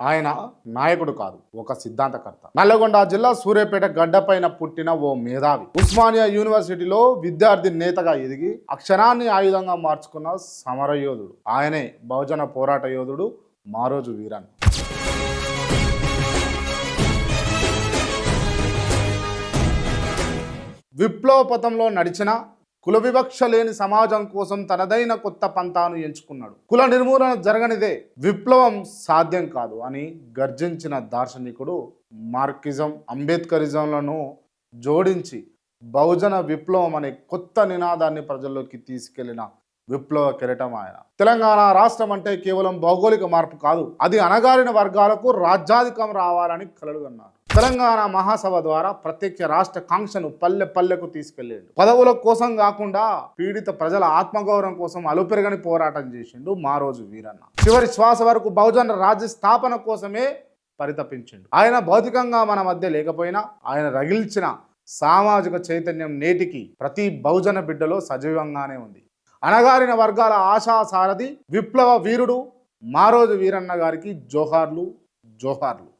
ఆయన నాయకుడు కాదు, ఒక సిద్ధాంతకర్త. నల్లగొండ జిల్లా సూర్యాపేట గడ్డపైన పుట్టిన ఓ మేధావి. ఉస్మానియా యూనివర్సిటీలో విద్యార్థి నేతగా ఎదిగి అక్షరాన్ని ఆయుధంగా మార్చుకున్న సమరయోధుడు. ఆయనే బహుజన పోరాట యోధుడు మారోజు వీరన్న. విప్లవ పథంలో నడిచిన కుల వివక్ష లేని సమాజం కోసం తనదైన కొత్త పంతాను ఎంచుకున్నాడు. కుల నిర్మూలన జరగనిదే విప్లవం సాధ్యం కాదు అని గర్జించిన దార్శనికుడు మార్క్సిజం, అంబేద్కరిజంలను జోడించి బహుజన విప్లవం అనే కొత్త నినాదాన్ని ప్రజల్లోకి తీసుకెళ్లిన విప్లవ కిరీటం ఆయన. తెలంగాణ రాష్ట్రం అంటే కేవలం భౌగోళిక మార్పు కాదు, అది అణగారిన వర్గాలకు రాజ్యాధికం రావాలని కలలుగన్నారు. తెలంగాణ మహాసభ ద్వారా ప్రత్యేక రాష్ట్ర కాంక్షను పల్లె పల్లెకు తీసుకెళ్లేడు. పదవుల కోసం కాకుండా పీడిత ప్రజల ఆత్మగౌరవం కోసం అలుపెరగని పోరాటం చేసిండు మారోజు వీరన్న. చివరి శ్వాస వరకు బహుజన రాజ్య స్థాపన కోసమే పరితపించిండు. ఆయన భౌతికంగా మన మధ్య లేకపోయినా ఆయన రగిల్చిన సామాజిక చైతన్యం నేటికి ప్రతి బహుజన బిడ్డలో సజీవంగానే ఉంది. అణగారిన వర్గాల ఆశా సారథి విప్లవ వీరుడు మారోజు వీరన్న గారికి జోహార్లు జోహార్లు.